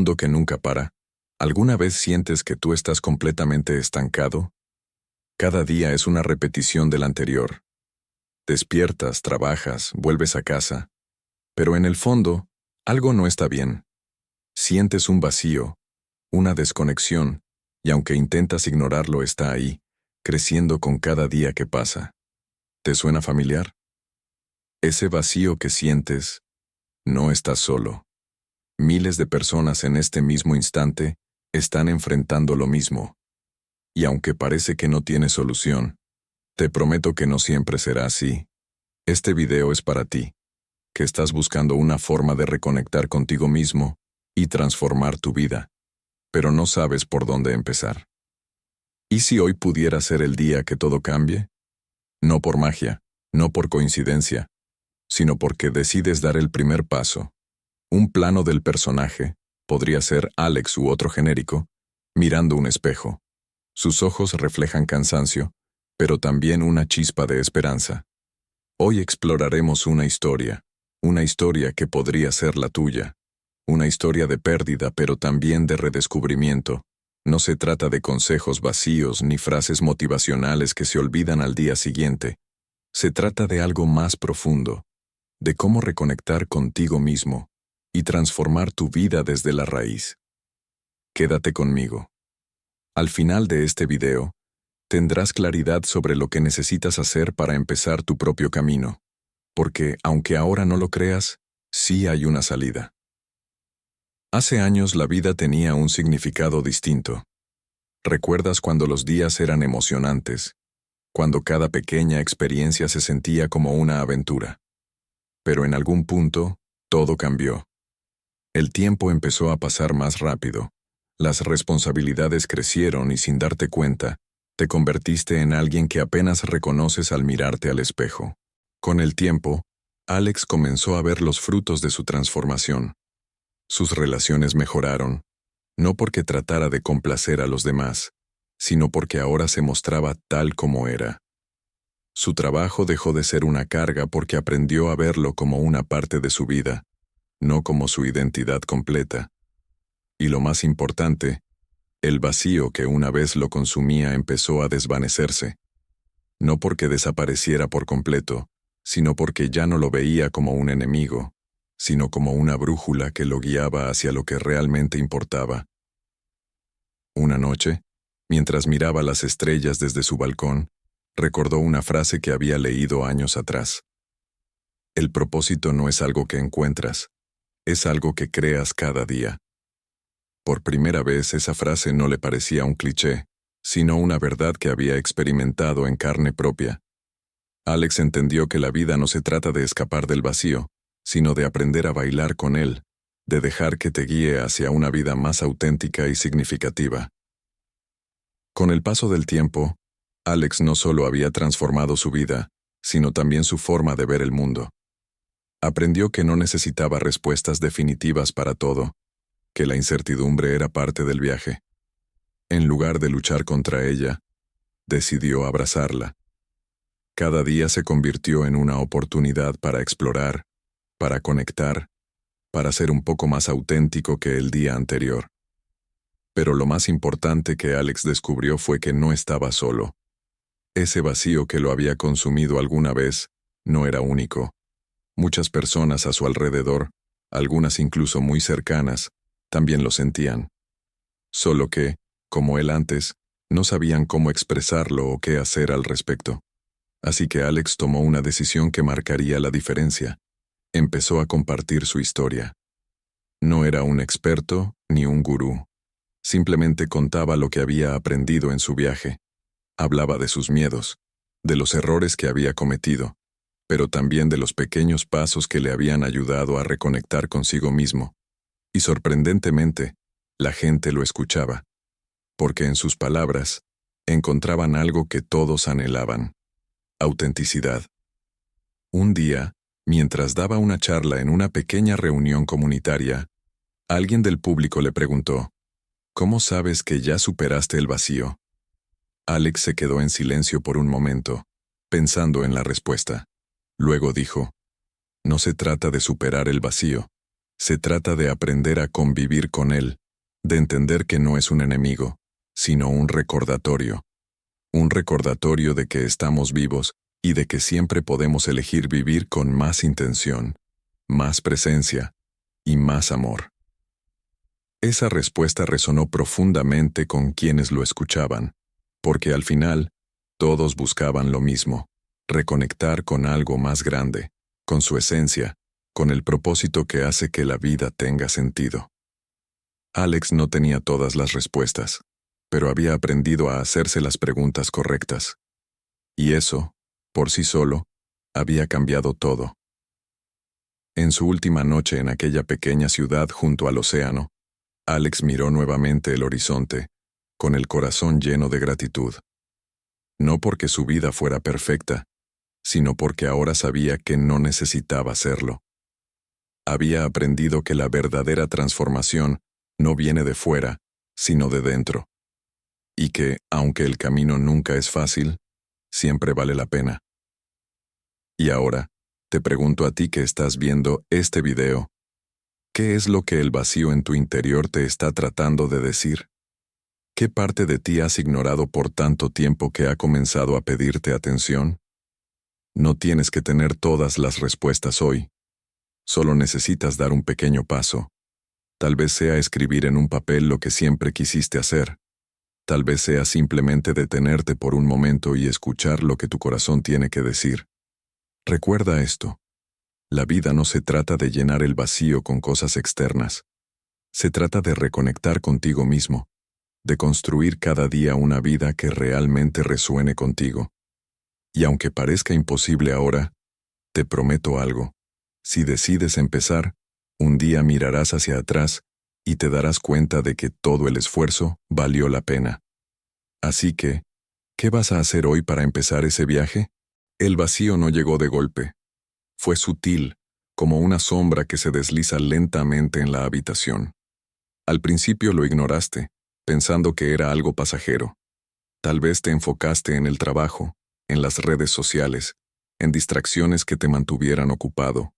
mundo que nunca para, ¿alguna vez sientes que tú estás completamente estancado? Cada día es una repetición del anterior. Despiertas, trabajas, vuelves a casa, pero en el fondo, algo no está bien. Sientes un vacío, una desconexión, y aunque intentas ignorarlo, está ahí, creciendo con cada día que pasa. ¿Te suena familiar? Ese vacío que sientes, no estás solo. Miles de personas en este mismo instante están enfrentando lo mismo. Y aunque parece que no tiene solución, te prometo que no siempre será así. Este video es para ti, que estás buscando una forma de reconectar contigo mismo y transformar tu vida, pero no sabes por dónde empezar. ¿Y si hoy pudiera ser el día que todo cambie? No por magia, no por coincidencia, sino porque decides dar el primer paso. Un plano del personaje, podría ser Alex u otro genérico, mirando un espejo. Sus ojos reflejan cansancio, pero también una chispa de esperanza. Hoy exploraremos una historia que podría ser la tuya. Una historia de pérdida, pero también de redescubrimiento. No se trata de consejos vacíos ni frases motivacionales que se olvidan al día siguiente. Se trata de algo más profundo, de cómo reconectar contigo mismo y transformar tu vida desde la raíz. Quédate conmigo. Al final de este video, tendrás claridad sobre lo que necesitas hacer para empezar tu propio camino, porque, aunque ahora no lo creas, sí hay una salida. Hace años la vida tenía un significado distinto. ¿Recuerdas cuando los días eran emocionantes? Cuando cada pequeña experiencia se sentía como una aventura. Pero en algún punto, todo cambió. El tiempo empezó a pasar más rápido. Las responsabilidades crecieron y sin darte cuenta, te convertiste en alguien que apenas reconoces al mirarte al espejo. Con el tiempo, Alex comenzó a ver los frutos de su transformación. Sus relaciones mejoraron, no porque tratara de complacer a los demás, sino porque ahora se mostraba tal como era. Su trabajo dejó de ser una carga porque aprendió a verlo como una parte de su vida, no como su identidad completa. Y lo más importante, el vacío que una vez lo consumía empezó a desvanecerse. No porque desapareciera por completo, sino porque ya no lo veía como un enemigo, sino como una brújula que lo guiaba hacia lo que realmente importaba. Una noche, mientras miraba las estrellas desde su balcón, recordó una frase que había leído años atrás. El propósito no es algo que encuentras, es algo que creas cada día. Por primera vez esa frase no le parecía un cliché, sino una verdad que había experimentado en carne propia. Alex entendió que la vida no se trata de escapar del vacío, sino de aprender a bailar con él, de dejar que te guíe hacia una vida más auténtica y significativa. Con el paso del tiempo, Alex no solo había transformado su vida, sino también su forma de ver el mundo. Aprendió que no necesitaba respuestas definitivas para todo, que la incertidumbre era parte del viaje. En lugar de luchar contra ella, decidió abrazarla. Cada día se convirtió en una oportunidad para explorar, para conectar, para ser un poco más auténtico que el día anterior. Pero lo más importante que Alex descubrió fue que no estaba solo. Ese vacío que lo había consumido alguna vez no era único. Muchas personas a su alrededor, algunas incluso muy cercanas, también lo sentían. Solo que, como él antes, no sabían cómo expresarlo o qué hacer al respecto. Así que Alex tomó una decisión que marcaría la diferencia. Empezó a compartir su historia. No era un experto ni un gurú. Simplemente contaba lo que había aprendido en su viaje. Hablaba de sus miedos, de los errores que había cometido, pero también de los pequeños pasos que le habían ayudado a reconectar consigo mismo. Y sorprendentemente, la gente lo escuchaba, porque en sus palabras encontraban algo que todos anhelaban: autenticidad. Un día, mientras daba una charla en una pequeña reunión comunitaria, alguien del público le preguntó: ¿Cómo sabes que ya superaste el vacío? Alex se quedó en silencio por un momento, pensando en la respuesta. Luego dijo: No se trata de superar el vacío, Se trata de aprender a convivir con él, de entender que no es un enemigo, sino un recordatorio. Un recordatorio de que estamos vivos y de que siempre podemos elegir vivir con más intención, más presencia y más amor. Esa respuesta resonó profundamente con quienes lo escuchaban, porque al final, todos buscaban lo mismo, reconectar con algo más grande, con su esencia, con el propósito que hace que la vida tenga sentido. Alex no tenía todas las respuestas, pero había aprendido a hacerse las preguntas correctas. Y eso, por sí solo, había cambiado todo. En su última noche en aquella pequeña ciudad junto al océano, Alex miró nuevamente el horizonte, con el corazón lleno de gratitud. No porque su vida fuera perfecta, sino porque ahora sabía que no necesitaba serlo. Había aprendido que la verdadera transformación no viene de fuera, sino de dentro. Y que, aunque el camino nunca es fácil, siempre vale la pena. Y ahora, te pregunto a ti que estás viendo este video, ¿qué es lo que el vacío en tu interior te está tratando de decir? ¿Qué parte de ti has ignorado por tanto tiempo que ha comenzado a pedirte atención? No tienes que tener todas las respuestas hoy. Solo necesitas dar un pequeño paso. Tal vez sea escribir en un papel lo que siempre quisiste hacer. Tal vez sea simplemente detenerte por un momento y escuchar lo que tu corazón tiene que decir. Recuerda esto. La vida no se trata de llenar el vacío con cosas externas. Se trata de reconectar contigo mismo, de construir cada día una vida que realmente resuene contigo. Y aunque parezca imposible ahora, te prometo algo. Si decides empezar, un día mirarás hacia atrás y te darás cuenta de que todo el esfuerzo valió la pena. Así que, ¿qué vas a hacer hoy para empezar ese viaje? El vacío no llegó de golpe. Fue sutil, como una sombra que se desliza lentamente en la habitación. Al principio lo ignoraste, pensando que era algo pasajero. Tal vez te enfocaste en el trabajo, en las redes sociales, en distracciones que te mantuvieran ocupado.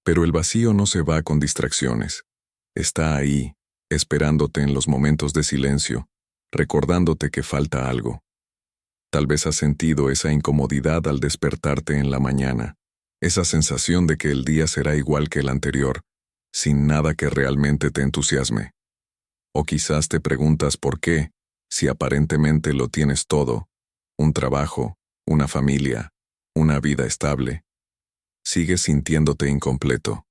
Pero el vacío no se va con distracciones. Está ahí, esperándote en los momentos de silencio, recordándote que falta algo. Tal vez has sentido esa incomodidad al despertarte en la mañana, esa sensación de que el día será igual que el anterior, sin nada que realmente te entusiasme. O quizás te preguntas por qué, si aparentemente lo tienes todo, un trabajo, una familia, una vida estable, sigues sintiéndote incompleto.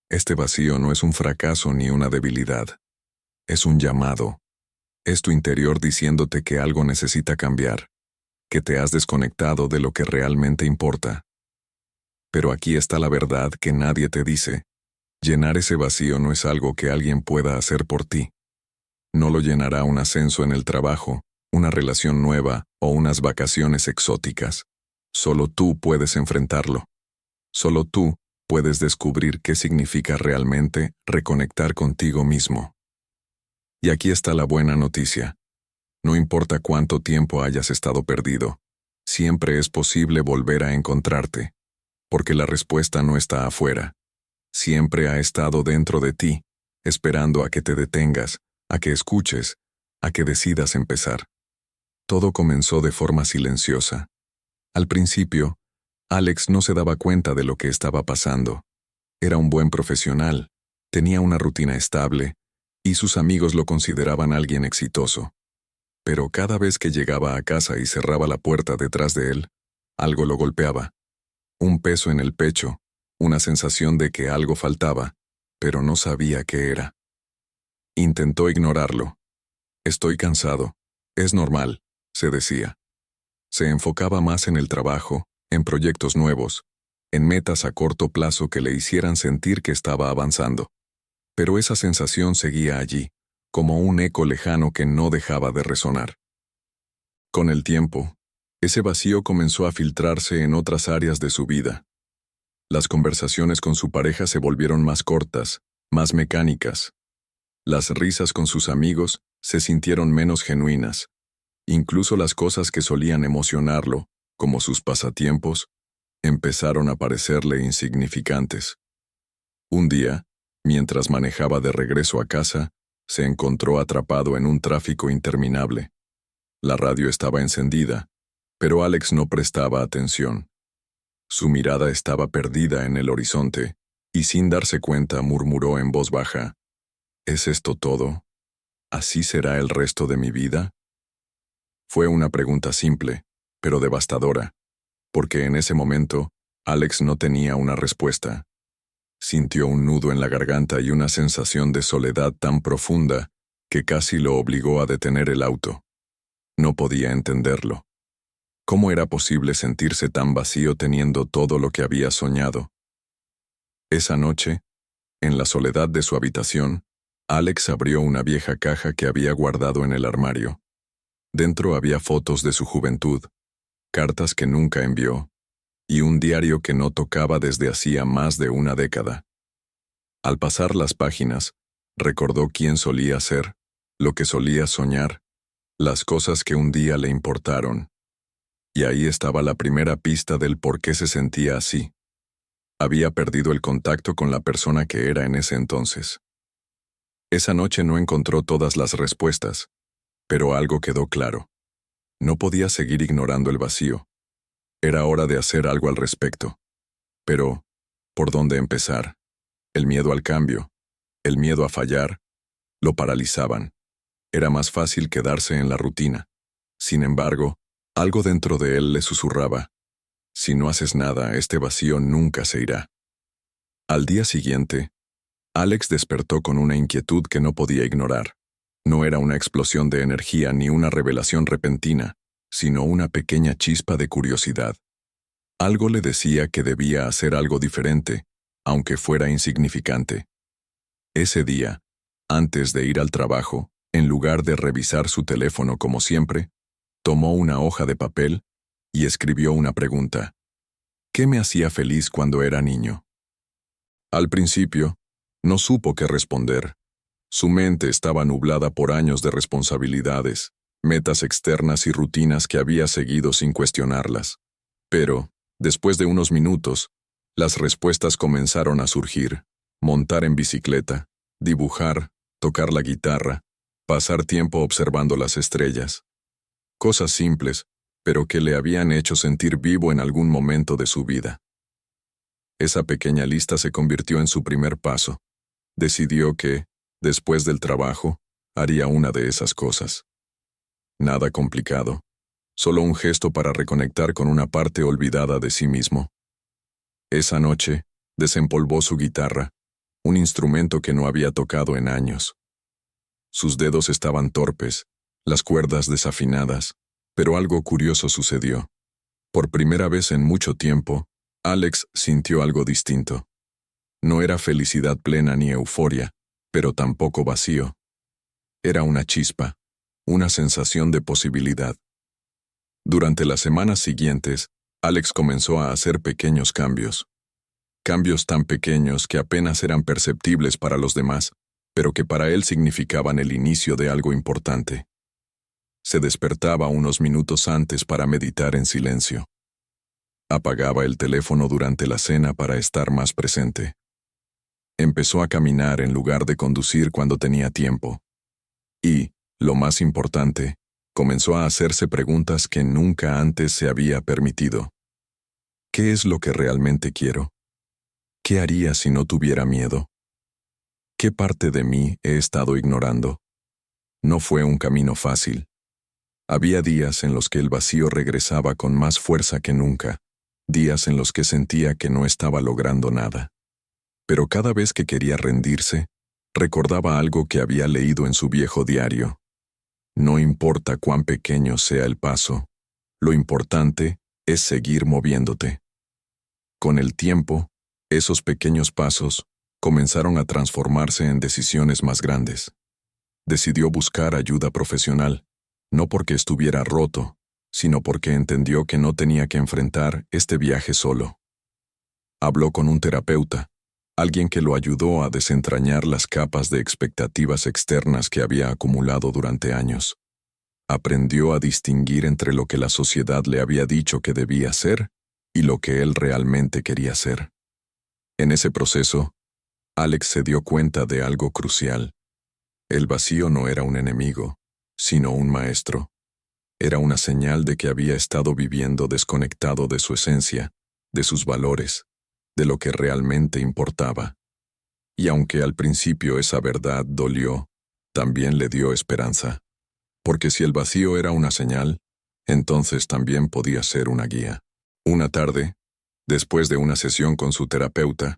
Este vacío no es un fracaso ni una debilidad. Es un llamado. Es tu interior diciéndote que algo necesita cambiar, que te has desconectado de lo que realmente importa. Pero aquí está la verdad que nadie te dice. Llenar ese vacío no es algo que alguien pueda hacer por ti. No lo llenará un ascenso en el trabajo, una relación nueva o unas vacaciones exóticas. Solo tú puedes enfrentarlo. Solo tú puedes descubrir qué significa realmente reconectar contigo mismo. Y aquí está la buena noticia. No importa cuánto tiempo hayas estado perdido, siempre es posible volver a encontrarte, porque la respuesta no está afuera. Siempre ha estado dentro de ti, esperando a que te detengas, a que escuches, a que decidas empezar. Todo comenzó de forma silenciosa. Al principio, Alex no se daba cuenta de lo que estaba pasando. Era un buen profesional, tenía una rutina estable, y sus amigos lo consideraban alguien exitoso. Pero cada vez que llegaba a casa y cerraba la puerta detrás de él, algo lo golpeaba. Un peso en el pecho, una sensación de que algo faltaba, pero no sabía qué era. Intentó ignorarlo. Estoy cansado. Es normal, se decía. Se enfocaba más en el trabajo, en proyectos nuevos, en metas a corto plazo que le hicieran sentir que estaba avanzando. Pero esa sensación seguía allí, como un eco lejano que no dejaba de resonar. Con el tiempo, ese vacío comenzó a filtrarse en otras áreas de su vida. Las conversaciones con su pareja se volvieron más cortas, más mecánicas. Las risas con sus amigos se sintieron menos genuinas. Incluso las cosas que solían emocionarlo, como sus pasatiempos, empezaron a parecerle insignificantes. Un día, Mientras manejaba de regreso a casa, se encontró atrapado en un tráfico interminable. La radio estaba encendida, pero Alex no prestaba atención. Su mirada estaba perdida en el horizonte, y sin darse cuenta murmuró en voz baja, ¿es esto todo? ¿Así será el resto de mi vida? Fue una pregunta simple, pero devastadora, porque en ese momento, Alex no tenía una respuesta. Sintió un nudo en la garganta y una sensación de soledad tan profunda que casi lo obligó a detener el auto. No podía entenderlo. ¿Cómo era posible sentirse tan vacío teniendo todo lo que había soñado? Esa noche, en la soledad de su habitación, Alex abrió una vieja caja que había guardado en el armario. Dentro había fotos de su juventud, cartas que nunca envió, y un diario que no tocaba desde hacía más de una década. Al pasar las páginas, recordó quién solía ser, lo que solía soñar, las cosas que un día le importaron. Y ahí estaba la primera pista del por qué se sentía así. Había perdido el contacto con la persona que era en ese entonces. Esa noche no encontró todas las respuestas, pero algo quedó claro. No podía seguir ignorando el vacío. Era hora de hacer algo al respecto. Pero, ¿por dónde empezar? El miedo al cambio, el miedo a fallar, lo paralizaban. Era más fácil quedarse en la rutina. Sin embargo, algo dentro de él le susurraba, si no haces nada, este vacío nunca se irá. Al día siguiente, Alex despertó con una inquietud que no podía ignorar. No era una explosión de energía ni una revelación repentina, sino una pequeña chispa de curiosidad. Algo le decía que debía hacer algo diferente, aunque fuera insignificante. Ese día, antes de ir al trabajo, en lugar de revisar su teléfono como siempre, tomó una hoja de papel y escribió una pregunta. ¿Qué me hacía feliz cuando era niño? Al principio, no supo qué responder. Su mente estaba nublada por años de responsabilidades, metas externas y rutinas que había seguido sin cuestionarlas. Pero, después de unos minutos, las respuestas comenzaron a surgir. Montar en bicicleta, dibujar, tocar la guitarra, pasar tiempo observando las estrellas. Cosas simples, pero que le habían hecho sentir vivo en algún momento de su vida. Esa pequeña lista se convirtió en su primer paso. Decidió que, después del trabajo, haría una de esas cosas. Nada complicado, solo un gesto para reconectar con una parte olvidada de sí mismo. Esa noche, desempolvó su guitarra, un instrumento que no había tocado en años. Sus dedos estaban torpes, las cuerdas desafinadas, pero algo curioso sucedió. Por primera vez en mucho tiempo, Alex sintió algo distinto. No era felicidad plena ni euforia, pero tampoco vacío. Era una chispa, una sensación de posibilidad. Durante las semanas siguientes, Alex comenzó a hacer pequeños cambios. Cambios tan pequeños que apenas eran perceptibles para los demás, pero que para él significaban el inicio de algo importante. Se despertaba unos minutos antes para meditar en silencio. Apagaba el teléfono durante la cena para estar más presente. Empezó a caminar en lugar de conducir cuando tenía tiempo. Y, lo más importante, comenzó a hacerse preguntas que nunca antes se había permitido. ¿Qué es lo que realmente quiero? ¿Qué haría si no tuviera miedo? ¿Qué parte de mí he estado ignorando? No fue un camino fácil. Había días en los que el vacío regresaba con más fuerza que nunca, días en los que sentía que no estaba logrando nada. Pero cada vez que quería rendirse, recordaba algo que había leído en su viejo diario. No importa cuán pequeño sea el paso, lo importante es seguir moviéndote. Con el tiempo, esos pequeños pasos comenzaron a transformarse en decisiones más grandes. Decidió buscar ayuda profesional, no porque estuviera roto, sino porque entendió que no tenía que enfrentar este viaje solo. Habló con un terapeuta, alguien que lo ayudó a desentrañar las capas de expectativas externas que había acumulado durante años. Aprendió a distinguir entre lo que la sociedad le había dicho que debía ser y lo que él realmente quería ser. En ese proceso, Alex se dio cuenta de algo crucial. El vacío no era un enemigo, sino un maestro. Era una señal de que había estado viviendo desconectado de su esencia, de sus valores, de lo que realmente importaba. Y aunque al principio esa verdad dolió, también le dio esperanza. Porque si el vacío era una señal, entonces también podía ser una guía. Una tarde, después de una sesión con su terapeuta,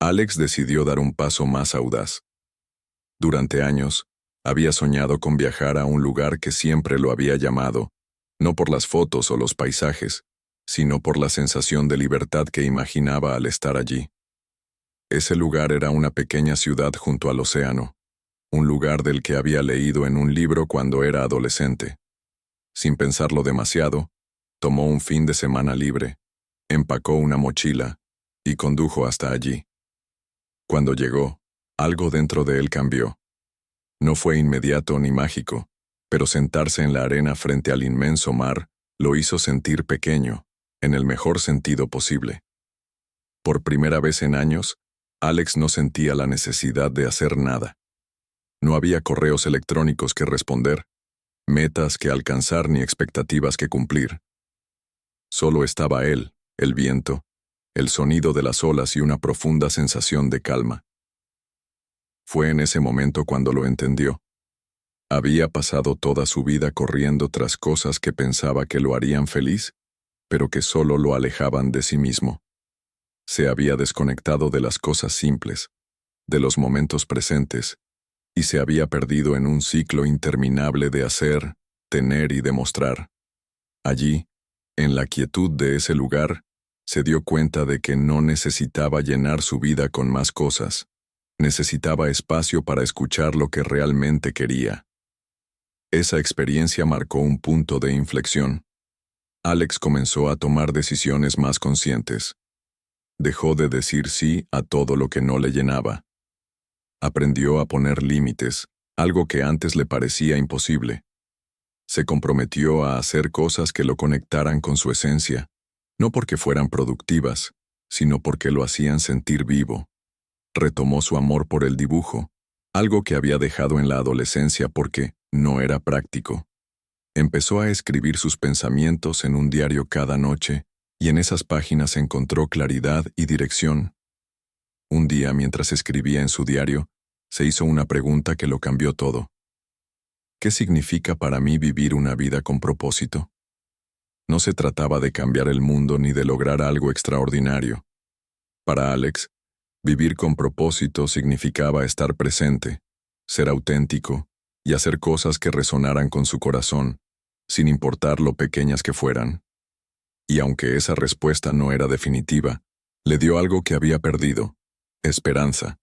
Alex decidió dar un paso más audaz. Durante años, había soñado con viajar a un lugar que siempre lo había llamado, no por las fotos o los paisajes, sino por la sensación de libertad que imaginaba al estar allí. Ese lugar era una pequeña ciudad junto al océano, un lugar del que había leído en un libro cuando era adolescente. Sin pensarlo demasiado, tomó un fin de semana libre, empacó una mochila y condujo hasta allí. Cuando llegó, algo dentro de él cambió. No fue inmediato ni mágico, pero sentarse en la arena frente al inmenso mar lo hizo sentir pequeño, en el mejor sentido posible. Por primera vez en años, Alex no sentía la necesidad de hacer nada. No había correos electrónicos que responder, metas que alcanzar ni expectativas que cumplir. Solo estaba él, el viento, el sonido de las olas y una profunda sensación de calma. Fue en ese momento cuando lo entendió. Había pasado toda su vida corriendo tras cosas que pensaba que lo harían feliz, pero que solo lo alejaban de sí mismo. Se había desconectado de las cosas simples, de los momentos presentes, y se había perdido en un ciclo interminable de hacer, tener y demostrar. Allí, en la quietud de ese lugar, se dio cuenta de que no necesitaba llenar su vida con más cosas. Necesitaba espacio para escuchar lo que realmente quería. Esa experiencia marcó un punto de inflexión. Alex comenzó a tomar decisiones más conscientes. Dejó de decir sí a todo lo que no le llenaba. Aprendió a poner límites, algo que antes le parecía imposible. Se comprometió a hacer cosas que lo conectaran con su esencia, no porque fueran productivas, sino porque lo hacían sentir vivo. Retomó su amor por el dibujo, algo que había dejado en la adolescencia porque no era práctico. Empezó a escribir sus pensamientos en un diario cada noche, y en esas páginas encontró claridad y dirección. Un día, mientras escribía en su diario, se hizo una pregunta que lo cambió todo. ¿Qué significa para mí vivir una vida con propósito? No se trataba de cambiar el mundo ni de lograr algo extraordinario. Para Alex, vivir con propósito significaba estar presente, ser auténtico y hacer cosas que resonaran con su corazón, sin importar lo pequeñas que fueran. Y aunque esa respuesta no era definitiva, le dio algo que había perdido: esperanza.